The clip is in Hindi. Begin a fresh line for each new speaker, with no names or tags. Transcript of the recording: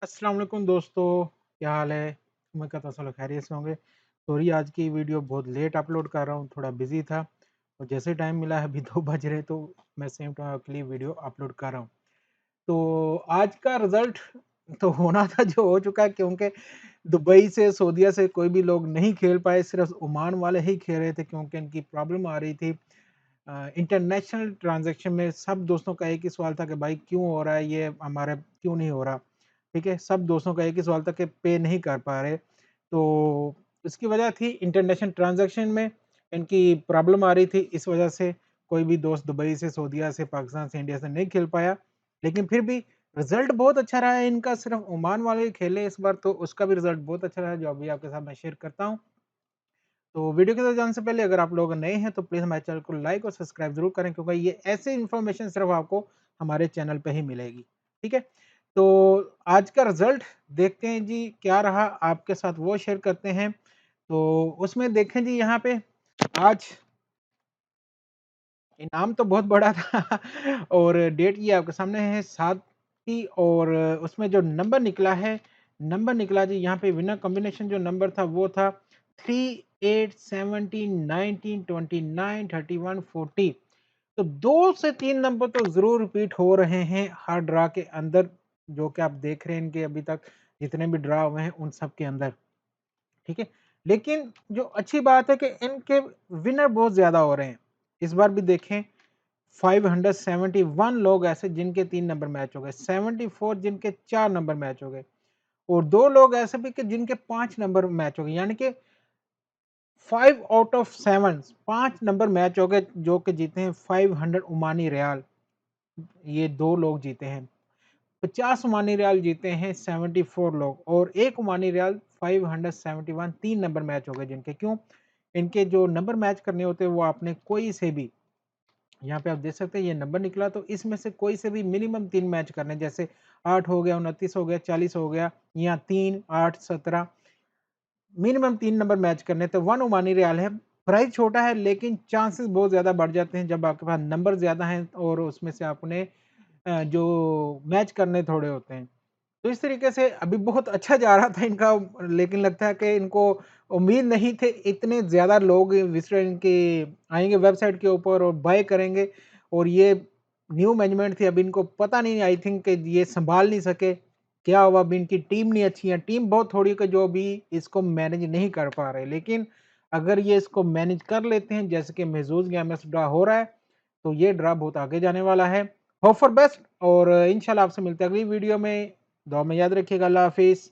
अस्सलाम वालेकुम दोस्तों, क्या हाल है? उम्मीद करता हूँ सब लोग खैरियत से होंगे। सॉरी आज की वीडियो बहुत लेट अपलोड कर रहा हूँ, थोड़ा बिज़ी था और जैसे टाइम मिला है अभी 2 बज रहे तो मैं सेम टाइम आपके लिए वीडियो अपलोड कर रहा हूँ। तो आज का रिज़ल्ट तो होना था जो हो चुका है क्योंकि दुबई से, सऊदीया से कोई भी लोग नहीं खेल पाए, सिर्फ़ ओमान वाले ही खेल रहे थे क्योंकि इनकी प्रॉब्लम आ रही थी। इंटरनेशनल ट्रांज़ैक्शन में सब दोस्तों का एक ही सवाल था कि भाई क्यों हो रहा है ये हमारा क्यों नहीं हो रहा? ठीक है? सब दोस्तों का एक ही सवाल था कि पे नहीं कर पा रहे। तो इसकी वजह थी इंटरनेशनल ट्रांज़ैक्शन में इनकी प्रॉब्लम आ रही थी, इस वजह से कोई भी दोस्त दुबई से, सऊदीया से, पाकिस्तान से, इंडिया से नहीं खेल पाया। लेकिन फिर भी रिज़ल्ट बहुत अच्छा रहा है इनका, सिर्फ़ ओमान वाले ही खेले इस बार तो उसका भी रिज़ल्ट बहुत अच्छा रहा जो अभी आपके साथ मैं शेयर करता हूँ। तो वीडियो की तरफ जाने से पहले अगर आप लोग नए हैं तो प्लीज़ हमारे चैनल को लाइक और सब्सक्राइब ज़रूर करें क्योंकि ये ऐसी इन्फॉर्मेशन सिर्फ़ आपको हमारे चैनल पे ही मिलेगी, ठीक है? तो आज का रिज़ल्ट देखते हैं जी क्या रहा आपके साथ वो शेयर करते हैं। तो उसमें देखें जी यहाँ पे आज इनाम तो बहुत बड़ा था और डेट ये आपके सामने है 7 की और उसमें जो नंबर निकला जी यहाँ पे विनर कॉम्बिनेशन जो नंबर था वो था 3, 8, 17, 19, 29, 31, 40 तो 2 से 3 नंबर तो ज़रूर रिपीट हो रहे हैं हर ड्रा के अंदर, जो कि आप देख रहे हैं इनके अभी तक जितने भी ड्रा हुए हैं उन सब के अंदर, ठीक है? लेकिन जो अच्छी बात है कि इनके विनर बहुत ज़्यादा हो रहे हैं। इस बार भी देखें 571 लोग ऐसे जिनके 3 नंबर मैच हो गए, 74 जिनके 4 नंबर मैच हो गए और 2 लोग ऐसे भी कि जिनके 5 नंबर मैच हो गए, यानी कि 5 आउट ऑफ 7 5 नंबर मैच हो गए जो कि जीते हैं 500 ओमानी रियाल, ये 2 लोग जीते हैं। 50 ओमानी रियाल जीते हैं 74 लोग और 1 ओमानी रियाल 571 3 नंबर मैच हो गए जिनके, क्यों? इनके जो नंबर मैच करने होते हैं वो आपने कोई से भी यहाँ पे आप देख सकते हैं ये नंबर निकला तो इसमें से कोई से भी मिनिमम 3 मैच करने हैं, जैसे 8 हो गया, 29 हो गया, 40 हो गया या 3, 8, 17 मिनिमम 3 नंबर मैच करने तो 1 ओमानी रियाल है। प्राइस छोटा है लेकिन चांसेस बहुत ज़्यादा बढ़ जाते हैं जब आपके पास नंबर ज़्यादा हैं और उसमें से आपने जो मैच करने थोड़े होते हैं। तो इस तरीके से अभी बहुत अच्छा जा रहा था इनका, लेकिन लगता है कि इनको उम्मीद नहीं थे इतने ज़्यादा लोग विज़िटर इनके आएँगे वेबसाइट के ऊपर और बाय करेंगे और ये न्यू मैनेजमेंट थी, अभी इनको पता नहीं आई थिंक कि ये सँभाल नहीं सके। क्या हुआ अभी इनकी टीम नहीं अच्छी है, टीम बहुत थोड़ी कि जो अभी इसको मैनेज नहीं कर पा रहे। लेकिन अगर ये इसको मैनेज कर लेते हैं जैसे कि महज़ूज़ गेम में ड्रा हो रहा है, तो ये ड्रा बहुत आगे जाने वाला है। होप फॉर बेस्ट और इंशाल्लाह आपसे मिलते हैं अगली वीडियो में। दुआ में याद रखिएगा। अल्लाह हाफ़िज़।